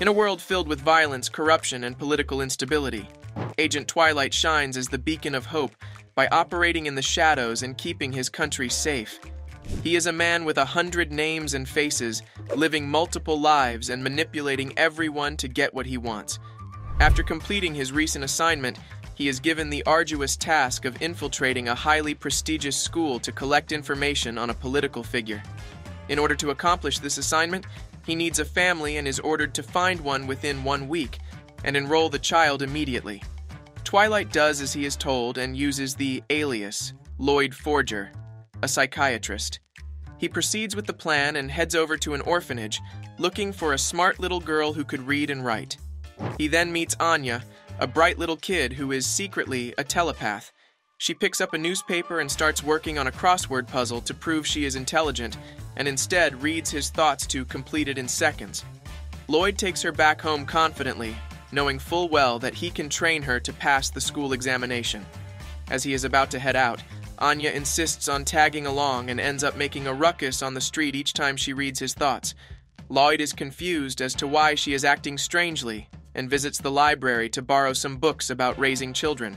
In a world filled with violence, corruption, and political instability, Agent Twilight shines as the beacon of hope by operating in the shadows and keeping his country safe. He is a man with 100 names and faces, living multiple lives and manipulating everyone to get what he wants. After completing his recent assignment, he is given the arduous task of infiltrating a highly prestigious school to collect information on a political figure. In order to accomplish this assignment, he needs a family and is ordered to find one within 1 week and enroll the child immediately. Twilight does as he is told and uses the alias, Lloyd Forger, a psychiatrist. He proceeds with the plan and heads over to an orphanage, looking for a smart little girl who could read and write. He then meets Anya, a bright little kid who is secretly a telepath. She picks up a newspaper and starts working on a crossword puzzle to prove she is intelligent, and instead reads his thoughts to complete it in seconds. Lloyd takes her back home confidently, knowing full well that he can train her to pass the school examination. As he is about to head out, Anya insists on tagging along and ends up making a ruckus on the street each time she reads his thoughts. Lloyd is confused as to why she is acting strangely and visits the library to borrow some books about raising children.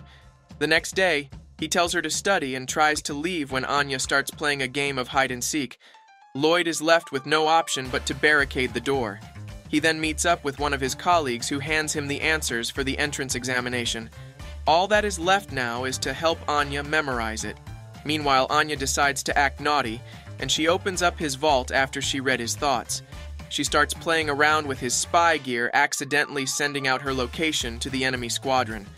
The next day, he tells her to study and tries to leave when Anya starts playing a game of hide-and-seek. Lloyd is left with no option but to barricade the door. He then meets up with one of his colleagues who hands him the answers for the entrance examination. All that is left now is to help Anya memorize it. Meanwhile, Anya decides to act naughty, and she opens up his vault after she read his thoughts. She starts playing around with his spy gear, accidentally sending out her location to the enemy squadron.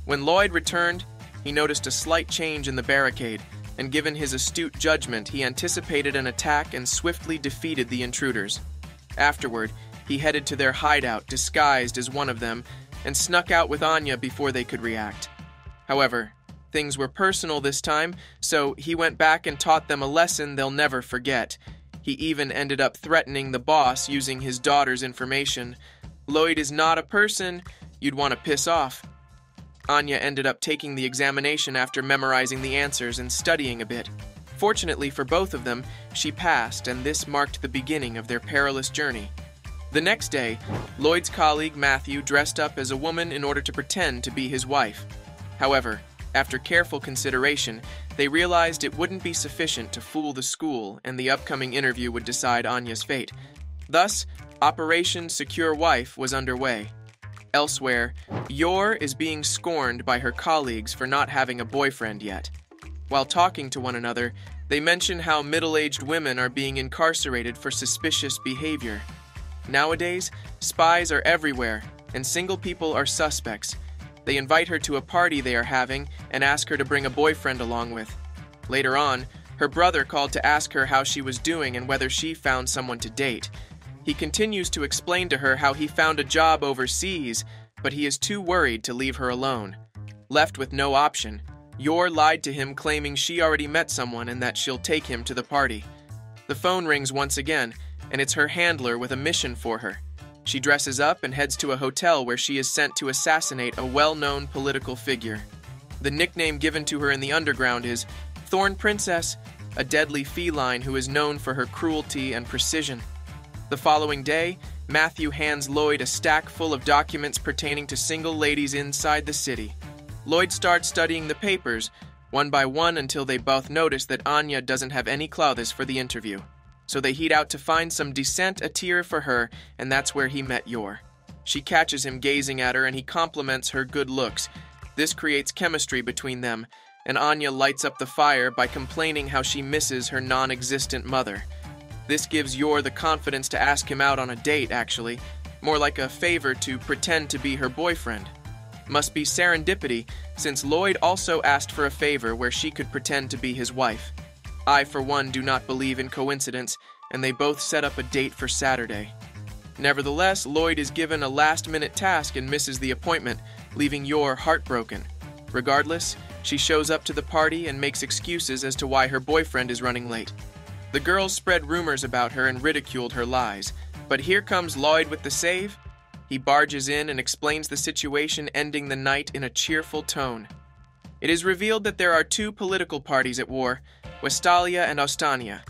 When Lloyd returned, he noticed a slight change in the barricade, and given his astute judgment, he anticipated an attack and swiftly defeated the intruders. Afterward, he headed to their hideout disguised as one of them and snuck out with Anya before they could react. However, things were personal this time, so he went back and taught them a lesson they'll never forget. He even ended up threatening the boss using his daughter's information. Lloyd is not a person you'd want to piss off. Anya ended up taking the examination after memorizing the answers and studying a bit. Fortunately for both of them, she passed, and this marked the beginning of their perilous journey. The next day, Lloyd's colleague Matthew dressed up as a woman in order to pretend to be his wife. However, after careful consideration, they realized it wouldn't be sufficient to fool the school, and the upcoming interview would decide Anya's fate. Thus, Operation Secure Wife was underway. Elsewhere, Yor is being scorned by her colleagues for not having a boyfriend yet. While talking to one another, they mention how middle-aged women are being incarcerated for suspicious behavior. Nowadays, spies are everywhere, and single people are suspects. They invite her to a party they are having and ask her to bring a boyfriend along with. Later on, her brother called to ask her how she was doing and whether she found someone to date. He continues to explain to her how he found a job overseas, but he is too worried to leave her alone. Left with no option, Yor lied to him, claiming she already met someone and that she'll take him to the party. The phone rings once again, and it's her handler with a mission for her. She dresses up and heads to a hotel where she is sent to assassinate a well-known political figure. The nickname given to her in the underground is Thorn Princess, a deadly feline who is known for her cruelty and precision. The following day, Matthew hands Lloyd a stack full of documents pertaining to single ladies inside the city. Lloyd starts studying the papers, one by one, until they both notice that Anya doesn't have any clothes for the interview. So they head out to find some decent attire for her, and that's where he met Yor. She catches him gazing at her, and he compliments her good looks. This creates chemistry between them, and Anya lights up the fire by complaining how she misses her non-existent mother. This gives Yor the confidence to ask him out on a date, actually, more like a favor to pretend to be her boyfriend. Must be serendipity, since Lloyd also asked for a favor where she could pretend to be his wife. I, for one, do not believe in coincidence, and they both set up a date for Saturday. Nevertheless, Lloyd is given a last-minute task and misses the appointment, leaving Yor heartbroken. Regardless, she shows up to the party and makes excuses as to why her boyfriend is running late. The girls spread rumors about her and ridiculed her lies, but here comes Lloyd with the save. He barges in and explains the situation, ending the night in a cheerful tone. It is revealed that there are two political parties at war, Westalia and Ostania.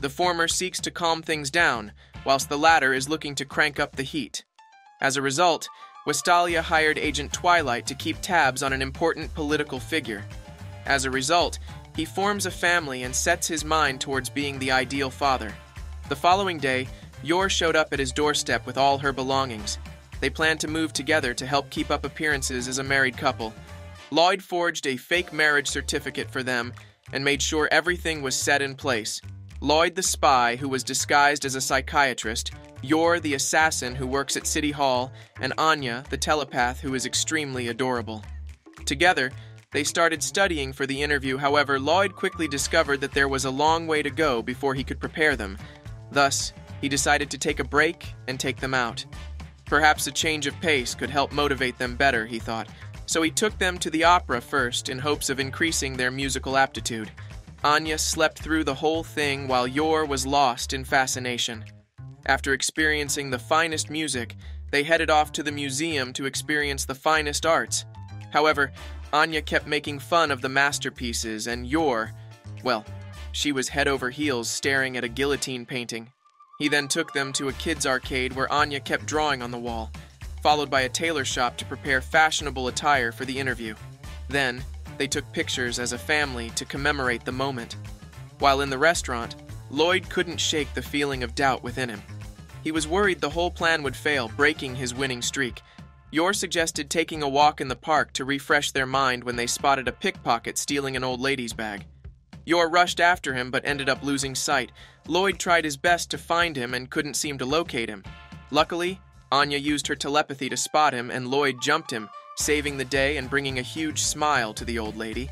The former seeks to calm things down, whilst the latter is looking to crank up the heat. As a result, Westalia hired Agent Twilight to keep tabs on an important political figure. As a result, he forms a family and sets his mind towards being the ideal father. The following day, Yor showed up at his doorstep with all her belongings. They planned to move together to help keep up appearances as a married couple. Lloyd forged a fake marriage certificate for them and made sure everything was set in place. Lloyd the spy, who was disguised as a psychiatrist, Yor the assassin who works at City Hall, and Anya the telepath who is extremely adorable. Together, they started studying for the interview. However, Lloyd quickly discovered that there was a long way to go before he could prepare them. Thus, he decided to take a break and take them out. Perhaps a change of pace could help motivate them better, he thought. So he took them to the opera first in hopes of increasing their musical aptitude. Anya slept through the whole thing while Yor was lost in fascination. After experiencing the finest music, they headed off to the museum to experience the finest arts. However, Anya kept making fun of the masterpieces, and Yor, well, she was head over heels staring at a guillotine painting. He then took them to a kids' arcade where Anya kept drawing on the wall, followed by a tailor shop to prepare fashionable attire for the interview. Then, they took pictures as a family to commemorate the moment. While in the restaurant, Lloyd couldn't shake the feeling of doubt within him. He was worried the whole plan would fail, breaking his winning streak. Yor suggested taking a walk in the park to refresh their mind when they spotted a pickpocket stealing an old lady's bag. Yor rushed after him but ended up losing sight. Lloyd tried his best to find him and couldn't seem to locate him. Luckily, Anya used her telepathy to spot him, and Lloyd jumped him, saving the day and bringing a huge smile to the old lady.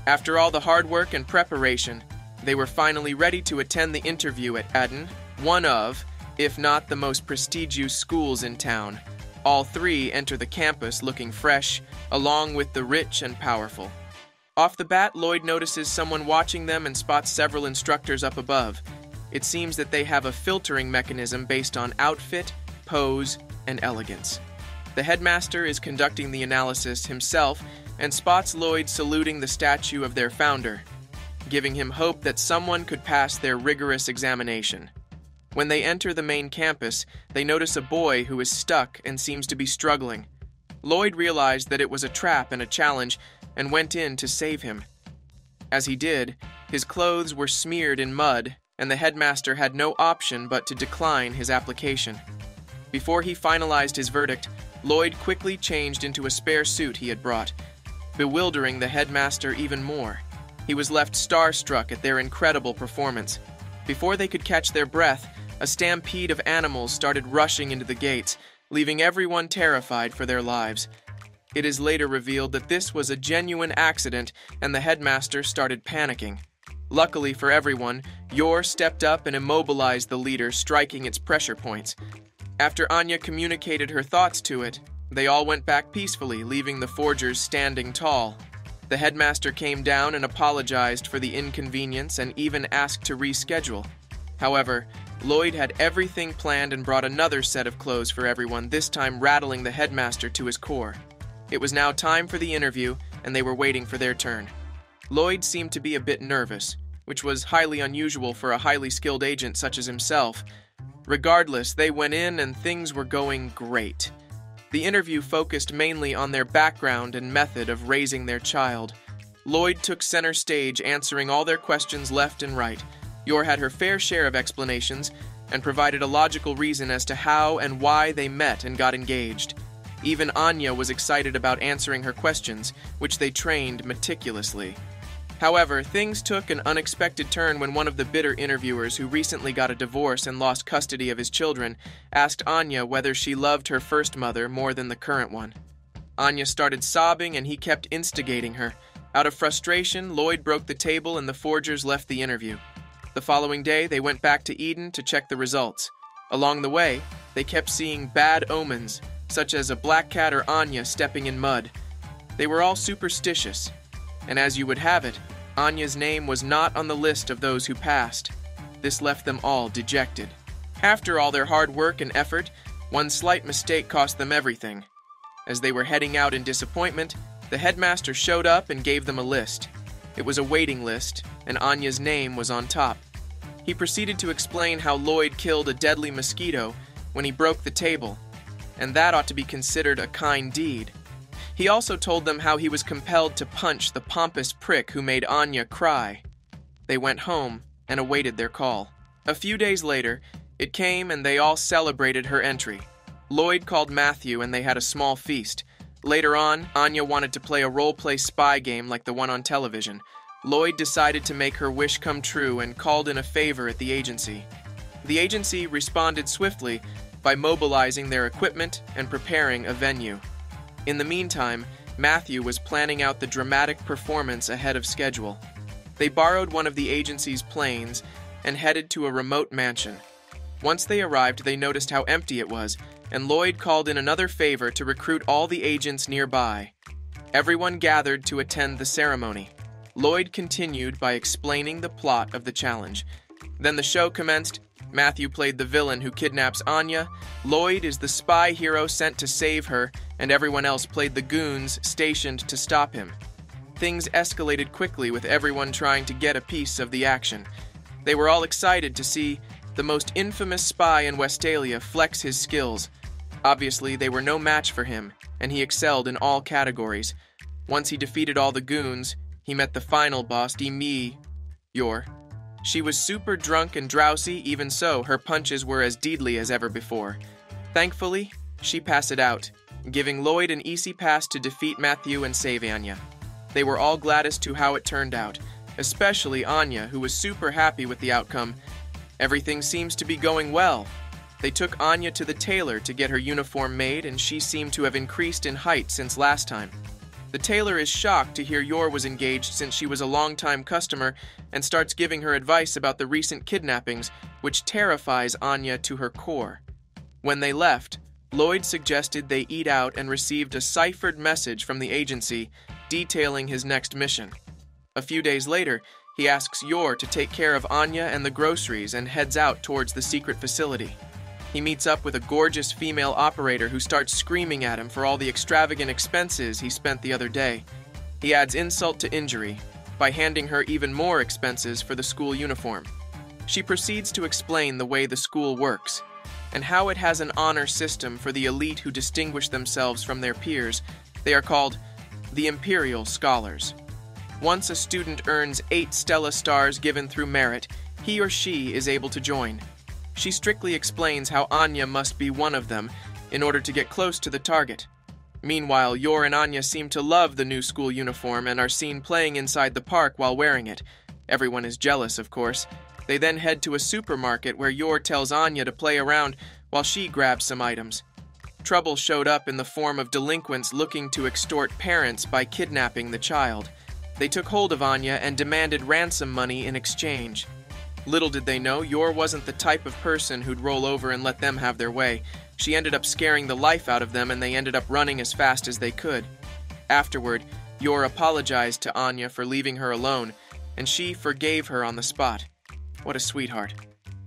After all the hard work and preparation, they were finally ready to attend the interview at Adden, one of, if not the most prestigious schools in town. All three enter the campus looking fresh, along with the rich and powerful. Off the bat, Lloyd notices someone watching them and spots several instructors up above. It seems that they have a filtering mechanism based on outfit, pose, and elegance. The headmaster is conducting the analysis himself and spots Lloyd saluting the statue of their founder, giving him hope that someone could pass their rigorous examination. When they enter the main campus, they notice a boy who is stuck and seems to be struggling. Lloyd realized that it was a trap and a challenge and went in to save him. As he did, his clothes were smeared in mud, and the headmaster had no option but to decline his application. Before he finalized his verdict, Lloyd quickly changed into a spare suit he had brought, bewildering the headmaster even more. He was left starstruck at their incredible performance. Before they could catch their breath, a stampede of animals started rushing into the gates, leaving everyone terrified for their lives. It is later revealed that this was a genuine accident, and the headmaster started panicking. Luckily for everyone, Yor stepped up and immobilized the leader, striking its pressure points. After Anya communicated her thoughts to it, they all went back peacefully, leaving the forgers standing tall. The headmaster came down and apologized for the inconvenience and even asked to reschedule. However, Lloyd had everything planned and brought another set of clothes for everyone, this time rattling the headmaster to his core. It was now time for the interview, and they were waiting for their turn. Lloyd seemed to be a bit nervous, which was highly unusual for a highly skilled agent such as himself. Regardless, they went in and things were going great. The interview focused mainly on their background and method of raising their child. Lloyd took center stage, answering all their questions left and right. Yor had her fair share of explanations and provided a logical reason as to how and why they met and got engaged. Even Anya was excited about answering her questions, which they trained meticulously. However, things took an unexpected turn when one of the bitter interviewers, who recently got a divorce and lost custody of his children, asked Anya whether she loved her first mother more than the current one. Anya started sobbing and he kept instigating her. Out of frustration, Lloyd broke the table and the forgers left the interview. The following day, they went back to Eden to check the results. Along the way, they kept seeing bad omens, such as a black cat or Anya stepping in mud. They were all superstitious, and as you would have it, Anya's name was not on the list of those who passed. This left them all dejected. After all their hard work and effort, one slight mistake cost them everything. As they were heading out in disappointment, the headmaster showed up and gave them a list. It was a waiting list, and Anya's name was on top. He proceeded to explain how Lloyd killed a deadly mosquito when he broke the table. and that ought to be considered a kind deed. He also told them how he was compelled to punch the pompous prick who made Anya cry. They went home and awaited their call. A few days later, it came and they all celebrated her entry. Lloyd called Matthew and they had a small feast. Later on, Anya wanted to play a role-play spy game like the one on television. Lloyd decided to make her wish come true and called in a favor at the agency. The agency responded swiftly by mobilizing their equipment and preparing a venue. In the meantime, Matthew was planning out the dramatic performance ahead of schedule. They borrowed one of the agency's planes and headed to a remote mansion. Once they arrived, they noticed how empty it was, and Lloyd called in another favor to recruit all the agents nearby. Everyone gathered to attend the ceremony. Lloyd continued by explaining the plot of the challenge. Then the show commenced. Matthew played the villain who kidnaps Anya, Lloyd is the spy hero sent to save her, and everyone else played the goons stationed to stop him. Things escalated quickly with everyone trying to get a piece of the action. They were all excited to see the most infamous spy in Westalia flex his skills. Obviously, they were no match for him, and he excelled in all categories. Once he defeated all the goons, he met the final boss, Demi Yor. She was super drunk and drowsy, even so, her punches were as deadly as ever before. Thankfully, she passed it out, giving Lloyd an easy pass to defeat Matthew and save Anya. They were all glad as to how it turned out, especially Anya, who was super happy with the outcome. Everything seems to be going well. They took Anya to the tailor to get her uniform made, and she seemed to have increased in height since last time. The tailor is shocked to hear Yor was engaged since she was a long-time customer and starts giving her advice about the recent kidnappings, which terrifies Anya to her core. When they left, Lloyd suggested they eat out and received a ciphered message from the agency detailing his next mission. A few days later, he asks Yor to take care of Anya and the groceries and heads out towards the secret facility. He meets up with a gorgeous female operator who starts screaming at him for all the extravagant expenses he spent the other day. He adds insult to injury by handing her even more expenses for the school uniform. She proceeds to explain the way the school works and how it has an honor system for the elite who distinguish themselves from their peers. They are called the Imperial Scholars. Once a student earns 8 Stella stars given through merit, he or she is able to join. She strictly explains how Anya must be one of them in order to get close to the target. Meanwhile, Yor and Anya seem to love the new school uniform and are seen playing inside the park while wearing it. Everyone is jealous, of course. They then head to a supermarket where Yor tells Anya to play around while she grabs some items. Trouble showed up in the form of delinquents looking to extort parents by kidnapping the child. They took hold of Anya and demanded ransom money in exchange. Little did they know, Yor wasn't the type of person who'd roll over and let them have their way. She ended up scaring the life out of them and they ended up running as fast as they could. Afterward, Yor apologized to Anya for leaving her alone, and she forgave her on the spot. What a sweetheart.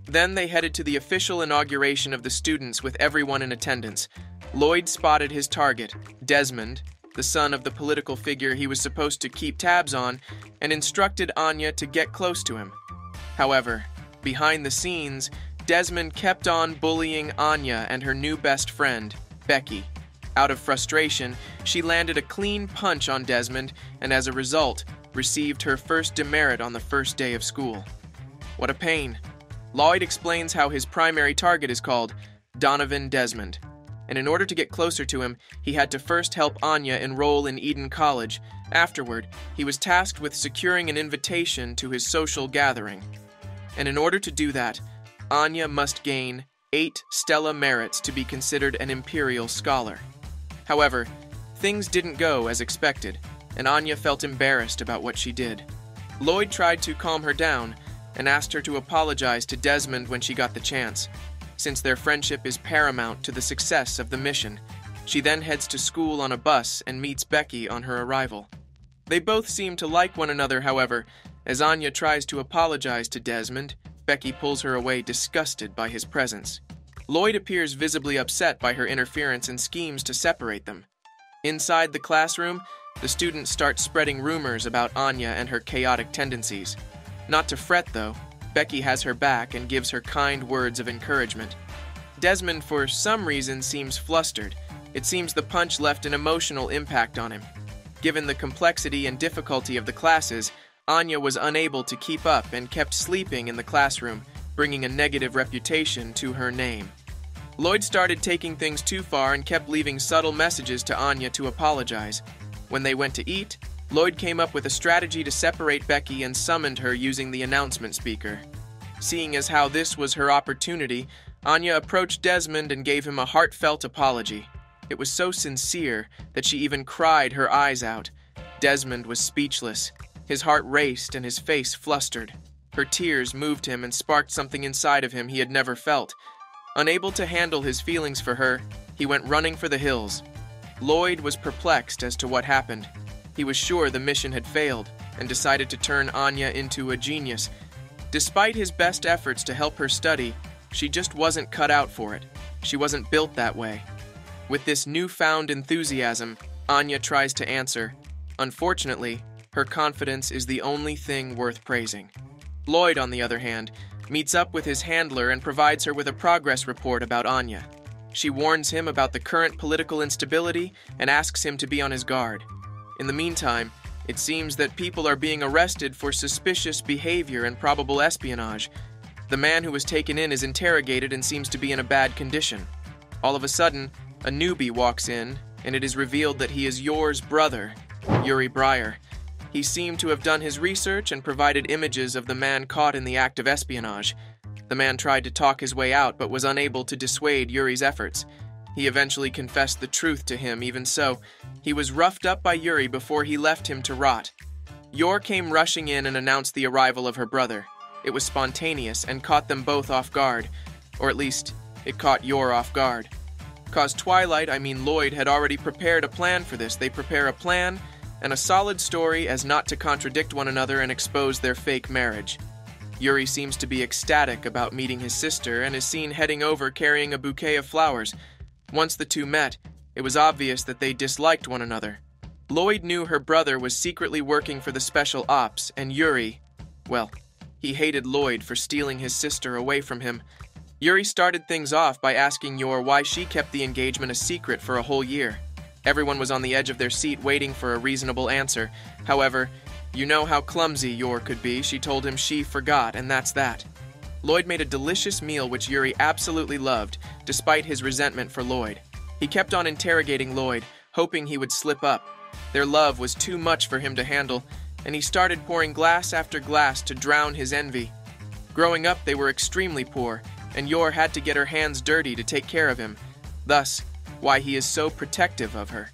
Then they headed to the official inauguration of the students with everyone in attendance. Lloyd spotted his target, Desmond, the son of the political figure he was supposed to keep tabs on, and instructed Anya to get close to him. However, behind the scenes, Desmond kept on bullying Anya and her new best friend, Becky. Out of frustration, she landed a clean punch on Desmond and as a result, received her first demerit on the first day of school. What a pain. Lloyd explains how his primary target is called Donovan Desmond, and in order to get closer to him, he had to first help Anya enroll in Eden College. Afterward, he was tasked with securing an invitation to his social gathering. And in order to do that, Anya must gain 8 Stella merits to be considered an Imperial Scholar. However, things didn't go as expected, and Anya felt embarrassed about what she did. Lloyd tried to calm her down and asked her to apologize to Desmond when she got the chance. Since their friendship is paramount to the success of the mission, she then heads to school on a bus and meets Becky on her arrival. They both seem to like one another, however. As Anya tries to apologize to Desmond, Becky pulls her away disgusted by his presence. Lloyd appears visibly upset by her interference and schemes to separate them. Inside the classroom, the students start spreading rumors about Anya and her chaotic tendencies. Not to fret, though. Becky has her back and gives her kind words of encouragement. Desmond, for some reason, seems flustered. It seems the punch left an emotional impact on him. Given the complexity and difficulty of the classes, Anya was unable to keep up and kept sleeping in the classroom, bringing a negative reputation to her name. Lloyd started taking things too far and kept leaving subtle messages to Anya to apologize. When they went to eat, Lloyd came up with a strategy to separate Becky and summoned her using the announcement speaker. Seeing as how this was her opportunity, Anya approached Desmond and gave him a heartfelt apology. It was so sincere that she even cried her eyes out. Desmond was speechless. His heart raced and his face flustered. Her tears moved him and sparked something inside of him he had never felt. Unable to handle his feelings for her, he went running for the hills. Lloyd was perplexed as to what happened. He was sure the mission had failed and decided to turn Anya into a genius. Despite his best efforts to help her study, she just wasn't cut out for it. She wasn't built that way. With this newfound enthusiasm, Anya tries to answer. Unfortunately, her confidence is the only thing worth praising. Lloyd, on the other hand, meets up with his handler and provides her with a progress report about Anya. She warns him about the current political instability and asks him to be on his guard. In the meantime, it seems that people are being arrested for suspicious behavior and probable espionage. The man who was taken in is interrogated and seems to be in a bad condition. All of a sudden, a newbie walks in, and it is revealed that he is Yor's brother, Yuri Breyer. He seemed to have done his research and provided images of the man caught in the act of espionage. The man tried to talk his way out but was unable to dissuade Yuri's efforts. He eventually confessed the truth to him. Even so, he was roughed up by Yuri before he left him to rot. Yor came rushing in and announced the arrival of her brother. It was spontaneous and caught them both off guard. Or at least, it caught Yor off guard. Cause Lloyd had already prepared a plan for this. They prepare a plan and a solid story as not to contradict one another and expose their fake marriage. Yuri seems to be ecstatic about meeting his sister and is seen heading over carrying a bouquet of flowers. Once the two met, it was obvious that they disliked one another. Lloyd knew her brother was secretly working for the Special Ops, and Yuri, well, he hated Lloyd for stealing his sister away from him. Yuri started things off by asking Yor why she kept the engagement a secret for a whole year. Everyone was on the edge of their seat waiting for a reasonable answer. However, you know how clumsy Yor could be. She told him she forgot, and that's that. Lloyd made a delicious meal which Yuri absolutely loved, despite his resentment for Lloyd. He kept on interrogating Lloyd, hoping he would slip up. Their love was too much for him to handle, and he started pouring glass after glass to drown his envy. Growing up, they were extremely poor, and Yor had to get her hands dirty to take care of him. Thus, why he is so protective of her.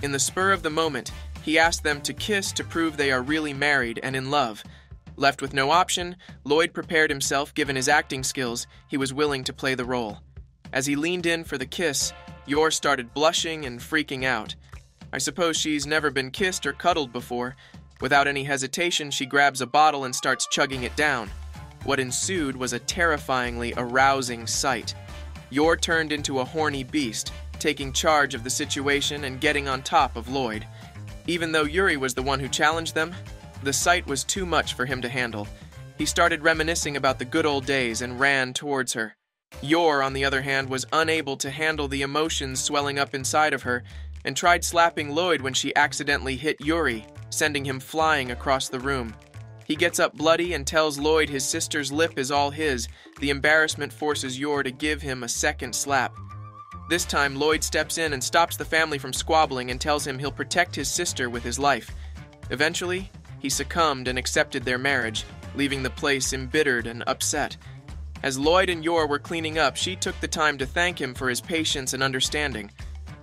In the spur of the moment, he asked them to kiss to prove they are really married and in love. Left with no option, Lloyd prepared himself. Given his acting skills, he was willing to play the role. As he leaned in for the kiss, Yor started blushing and freaking out. I suppose she's never been kissed or cuddled before. Without any hesitation, she grabs a bottle and starts chugging it down. What ensued was a terrifyingly arousing sight. Yor turned into a horny beast, taking charge of the situation and getting on top of Lloyd. Even though Yuri was the one who challenged them, the sight was too much for him to handle. He started reminiscing about the good old days and ran towards her. Yor, on the other hand, was unable to handle the emotions swelling up inside of her and tried slapping Lloyd when she accidentally hit Yuri, sending him flying across the room. He gets up bloody and tells Lloyd his sister's lip is all his. The embarrassment forces Yor to give him a second slap. This time, Lloyd steps in and stops the family from squabbling and tells him he'll protect his sister with his life. Eventually, he succumbed and accepted their marriage, leaving the place embittered and upset. As Lloyd and Yor were cleaning up, she took the time to thank him for his patience and understanding.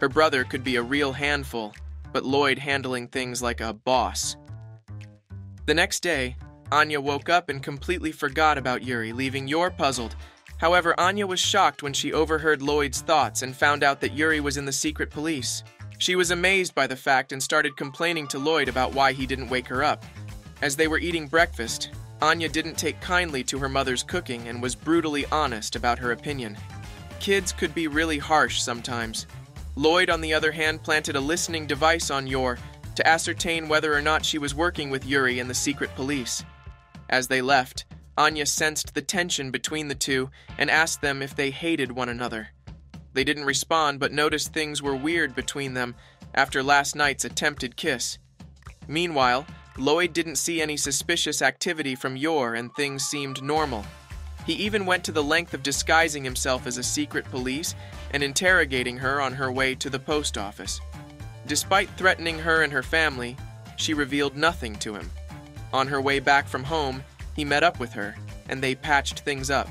Her brother could be a real handful, but Lloyd handling things like a boss. The next day, Anya woke up and completely forgot about Yuri, leaving Yor puzzled. However, Anya was shocked when she overheard Lloyd's thoughts and found out that Yuri was in the secret police. She was amazed by the fact and started complaining to Lloyd about why he didn't wake her up. As they were eating breakfast, Anya didn't take kindly to her mother's cooking and was brutally honest about her opinion. Kids could be really harsh sometimes. Lloyd, on the other hand, planted a listening device on Yor to ascertain whether or not she was working with Yuri and the secret police. As they left, Anya sensed the tension between the two and asked them if they hated one another. They didn't respond but noticed things were weird between them after last night's attempted kiss. Meanwhile, Lloyd didn't see any suspicious activity from Yor and things seemed normal. He even went to the length of disguising himself as a secret police and interrogating her on her way to the post office. Despite threatening her and her family, she revealed nothing to him. On her way back from home, he met up with her, and they patched things up.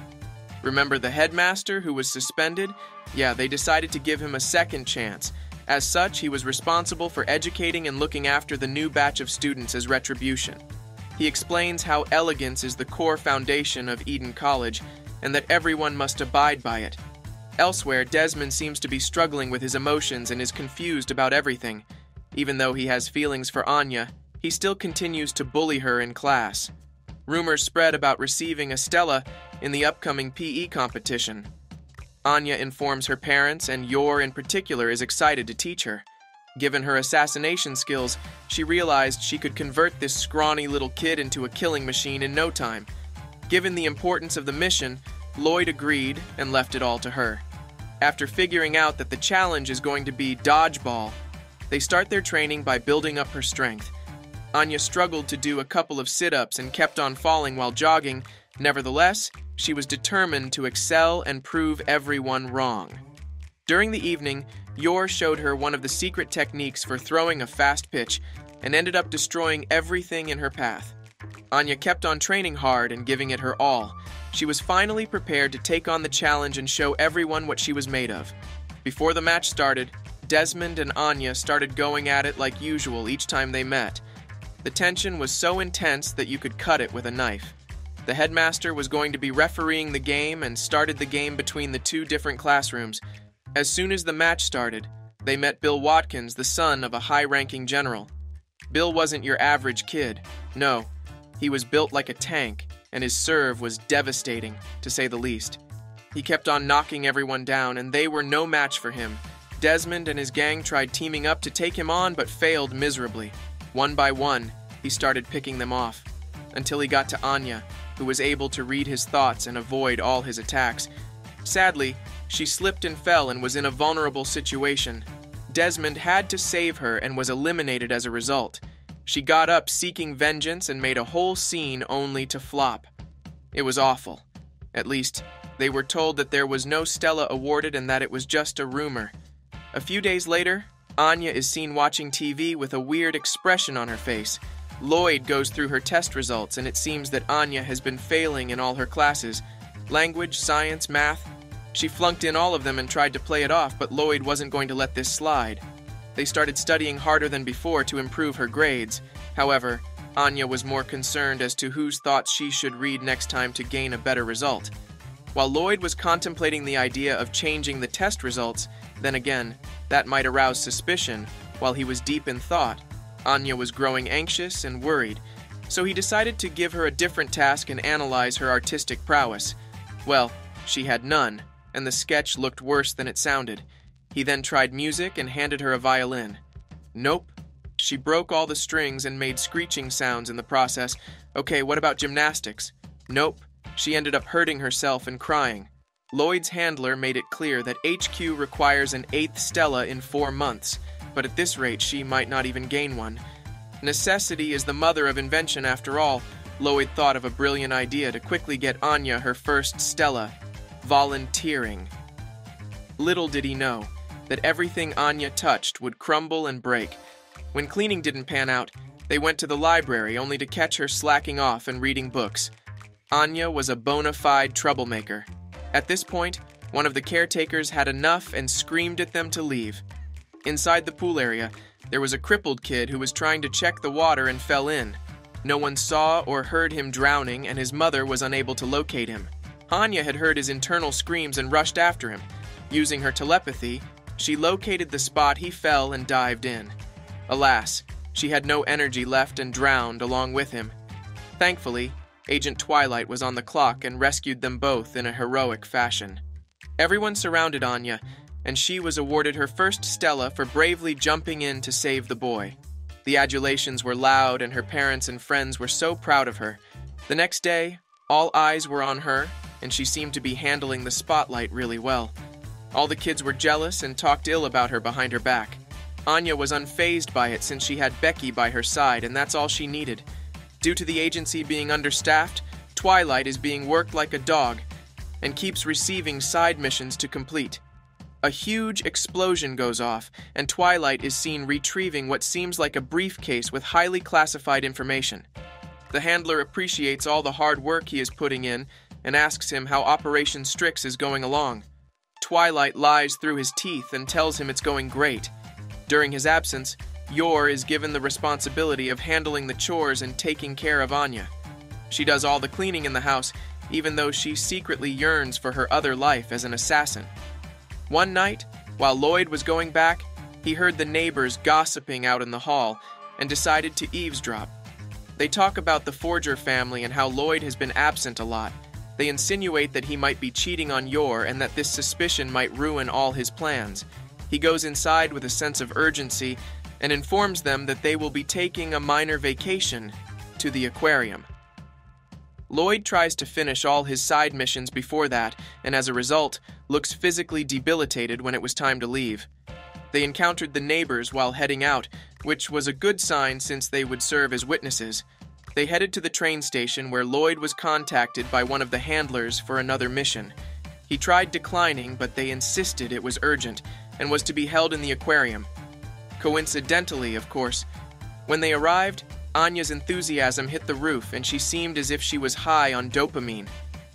Remember the headmaster who was suspended? Yeah, they decided to give him a second chance. As such, he was responsible for educating and looking after the new batch of students as retribution. He explains how elegance is the core foundation of Eden College, and that everyone must abide by it. Elsewhere, Desmond seems to be struggling with his emotions and is confused about everything. Even though he has feelings for Anya, he still continues to bully her in class. Rumors spread about receiving a Stella in the upcoming PE competition. Anya informs her parents, and Yor in particular is excited to teach her. Given her assassination skills, she realized she could convert this scrawny little kid into a killing machine in no time. Given the importance of the mission, Lloyd agreed and left it all to her. After figuring out that the challenge is going to be dodgeball, they start their training by building up her strength. Anya struggled to do a couple of sit-ups and kept on falling while jogging. Nevertheless, she was determined to excel and prove everyone wrong. During the evening, Yor showed her one of the secret techniques for throwing a fast pitch and ended up destroying everything in her path. Anya kept on training hard and giving it her all. She was finally prepared to take on the challenge and show everyone what she was made of. Before the match started, Desmond and Anya started going at it like usual each time they met. The tension was so intense that you could cut it with a knife. The headmaster was going to be refereeing the game and started the game between the two different classrooms. As soon as the match started, they met Bill Watkins, the son of a high-ranking general. Bill wasn't your average kid. No, he was built like a tank, and his serve was devastating, to say the least. He kept on knocking everyone down, and they were no match for him. Desmond and his gang tried teaming up to take him on, but failed miserably. One by one, he started picking them off, until he got to Anya, who was able to read his thoughts and avoid all his attacks. Sadly, she slipped and fell and was in a vulnerable situation. Desmond had to save her and was eliminated as a result. She got up seeking vengeance and made a whole scene only to flop. It was awful. At least, they were told that there was no Stella awarded and that it was just a rumor. A few days later, Anya is seen watching TV with a weird expression on her face. Lloyd goes through her test results, and it seems that Anya has been failing in all her classes. Language, science, math. She flunked in all of them and tried to play it off, but Lloyd wasn't going to let this slide. They started studying harder than before to improve her grades. However, Anya was more concerned as to whose thoughts she should read next time to gain a better result. While Lloyd was contemplating the idea of changing the test results, then again, that might arouse suspicion. While he was deep in thought, Anya was growing anxious and worried, so he decided to give her a different task and analyze her artistic prowess. Well, she had none, and the sketch looked worse than it sounded. He then tried music and handed her a violin. Nope. She broke all the strings and made screeching sounds in the process. Okay, what about gymnastics? Nope. She ended up hurting herself and crying. Lloyd's handler made it clear that HQ requires an 8th Stella in 4 months, but at this rate she might not even gain one. Necessity is the mother of invention after all. Lloyd thought of a brilliant idea to quickly get Anya her first Stella: volunteering. Little did he know that everything Anya touched would crumble and break. When cleaning didn't pan out, they went to the library only to catch her slacking off and reading books. Anya was a bona fide troublemaker. At this point, one of the caretakers had enough and screamed at them to leave. Inside the pool area, there was a crippled kid who was trying to check the water and fell in. No one saw or heard him drowning, and his mother was unable to locate him. Anya had heard his internal screams and rushed after him. Using her telepathy, she located the spot he fell and dived in. Alas, she had no energy left and drowned along with him. Thankfully, Agent Twilight was on the clock and rescued them both in a heroic fashion. Everyone surrounded Anya, and she was awarded her first Stella for bravely jumping in to save the boy. The adulations were loud, and her parents and friends were so proud of her. The next day, All eyes were on her, and she seemed to be handling the spotlight really well. All the kids were jealous and talked ill about her behind her back. Anya was unfazed by it since she had Becky by her side, and that's all she needed. Due to the agency being understaffed, Twilight is being worked like a dog and keeps receiving side missions to complete. A huge explosion goes off, and Twilight is seen retrieving what seems like a briefcase with highly classified information. The handler appreciates all the hard work he is putting in and asks him how Operation Strix is going along. Twilight lies through his teeth and tells him it's going great. During his absence, Yor is given the responsibility of handling the chores and taking care of Anya. She does all the cleaning in the house, even though she secretly yearns for her other life as an assassin. One night, while Lloyd was going back, he heard the neighbors gossiping out in the hall and decided to eavesdrop. They talk about the Forger family and how Lloyd has been absent a lot. They insinuate that he might be cheating on Yor and that this suspicion might ruin all his plans. He goes inside with a sense of urgency and informs them that they will be taking a minor vacation to the aquarium. Lloyd tries to finish all his side missions before that, and as a result, looks physically debilitated when it was time to leave. They encountered the neighbors while heading out, which was a good sign since they would serve as witnesses. They headed to the train station where Lloyd was contacted by one of the handlers for another mission. He tried declining, but they insisted it was urgent and was to be held in the aquarium. Coincidentally, of course, when they arrived, Anya's enthusiasm hit the roof and she seemed as if she was high on dopamine.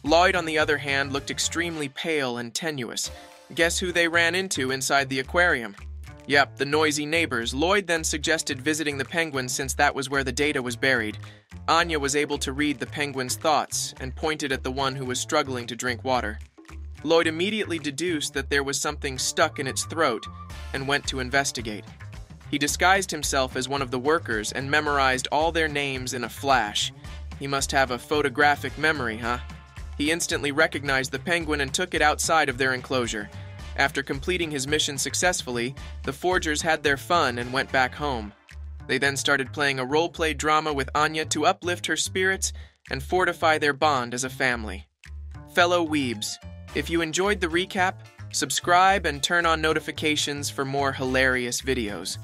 Lloyd, on the other hand, looked extremely pale and tenuous. Guess who they ran into inside the aquarium? Yep, the noisy neighbors. Lloyd then suggested visiting the penguins since that was where the data was buried. Anya was able to read the penguin's thoughts and pointed at the one who was struggling to drink water. Lloyd immediately deduced that there was something stuck in its throat and went to investigate. He disguised himself as one of the workers and memorized all their names in a flash. He must have a photographic memory, huh? He instantly recognized the penguin and took it outside of their enclosure. After completing his mission successfully, the Forgers had their fun and went back home. They then started playing a role-play drama with Anya to uplift her spirits and fortify their bond as a family. Fellow weebs, if you enjoyed the recap, subscribe and turn on notifications for more hilarious videos.